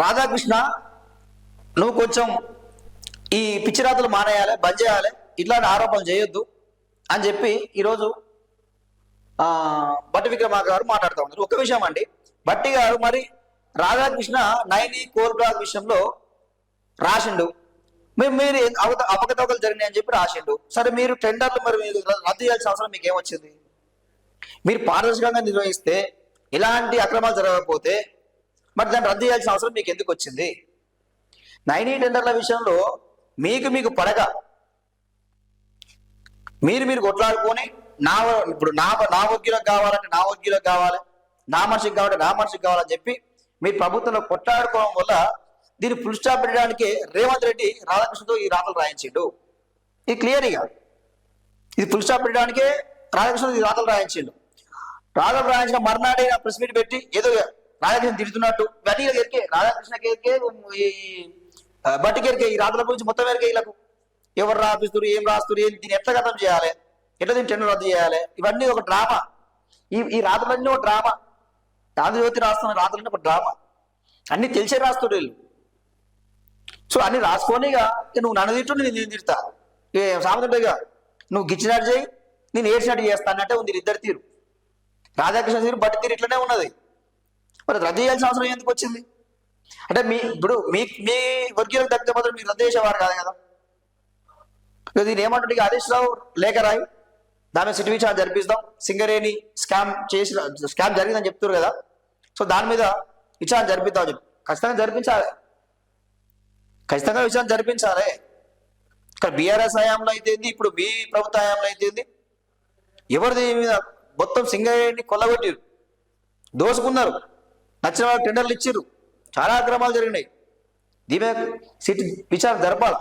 రాధాకృష్ణ నువ్వు కొంచెం ఈ పిచ్చిరాతలు మానేయాలి, బంద్ చేయాలి, ఇట్లాంటి ఆరోపణలు చేయొద్దు అని చెప్పి ఈరోజు బట్టి విక్రమార్క గారు మాట్లాడుతూ ఉన్నారు. ఒక విషయం అండి, బట్టి గారు మరి రాధాకృష్ణ నైని కోల్ బ్లాక్ విషయంలో రాసిండు, మీరు అవకతవకలు జరిగినాయి అని చెప్పి రాసిండు. సరే, మీరు టెండర్లు మరి రద్దు చేయాల్సిన అవసరం మీకు ఏమొచ్చింది? మీరు పారదర్శకంగా నిర్వహిస్తే ఇలాంటి అక్రమాలు జరగకపోతే మరి దాన్ని రద్దు చేయాల్సిన అవసరం మీకు ఎందుకు వచ్చింది? నైనీ టెండర్ల విషయంలో మీకు పడక మీరు కొట్లాడుకొని ఇప్పుడు నా వర్గీయులకు కావాలంటే నా వర్గీయులకు కావాలి, నా మనిషికి కావాలంటే నా మనిషికి కావాలని చెప్పి మీరు ప్రభుత్వంలో కొట్లాడుకోవడం వల్ల దీన్ని ఫుల్ స్టాప్ పెట్టడానికి రేవంత్ రెడ్డి రాధాకృష్ణతో ఈ రాతలు రాయించిండు. ఇది క్లియర్గా ఇది ఫుల్ స్టాప్ పెట్టడానికే రాధాకృష్ణ ఈ రాతలు రాయించిండు. రాతలు రాయించిన మర్నాడే ప్రెస్ మీట్ పెట్టి ఏదో రాధాకృష్ణ తిడుతున్నట్టు ఇవన్నీ ఎరికే, రాధాకృష్ణకి ఎరికే, ఈ బట్టికి ఎరికే, ఈ రాతల గురించి మొత్తం ఎరికే. వీళ్ళకు ఎవరు రాపిస్తారు, ఏం రాస్తారు, దీన్ని ఎట్లా గతం చేయాలి, ఎట్లా దీన్ని టెండర్ రద్దు చేయాలి, ఇవన్నీ ఒక డ్రామా. ఈ రాతలన్నీ ఒక డ్రామా. ఆంధ్రజ్యోతి రాస్తున్న రాతలన్నీ ఒక డ్రామా. అన్ని తెలిసే రాస్తుడు వీళ్ళు. సో అన్ని రాసుకొని నువ్వు నన్ను తిట్టు, నేను తిడతా, సామెతగా నువ్వు గిచ్చినట్టు చేయి, నేను ఏడ్చినట్టు చేస్తా అన్నట్టే ఉంది ఇద్దరు తీరు. రాధాకృష్ణ తీరు, బట్టి తీరు ఇట్లనే ఉన్నది. మరి రద్దు చేయాల్సిన అవసరం ఎందుకు వచ్చింది? అంటే ఇప్పుడు మీ వర్గీయులకు తగ్గితే మాత్రం మీరు రద్దు చేసేవారు కాదు కదా. దీన్ని ఏమంటుంటే హరీష్ రావు లేఖ రాయి, దాని మీద సిట్ విచారణ జరిపిస్తాం, సింగరేణి స్కామ్ జరిగిందని చెప్తారు కదా, సో దాని మీద విచారణ జరిపిద్దామని చెప్పి ఖచ్చితంగా జరిపించాలి, ఖచ్చితంగా విచారణ జరిపించాలి. ఇక్కడ బీఆర్ఎస్ హయాంలో అయితేంది, ఇప్పుడు మీ ప్రభుత్వ హయాంలో అయితేంది, ఎవరిది మీద మొత్తం సింగరేణి కొల్లగొట్టిరు, దోసుకున్నారు, నచ్చిన వాళ్ళకి టెండర్లు ఇచ్చిర్రు, చాలా అక్రమాలు జరిగినాయి. దీని మీద సిట్ విచారణ జరపాలి.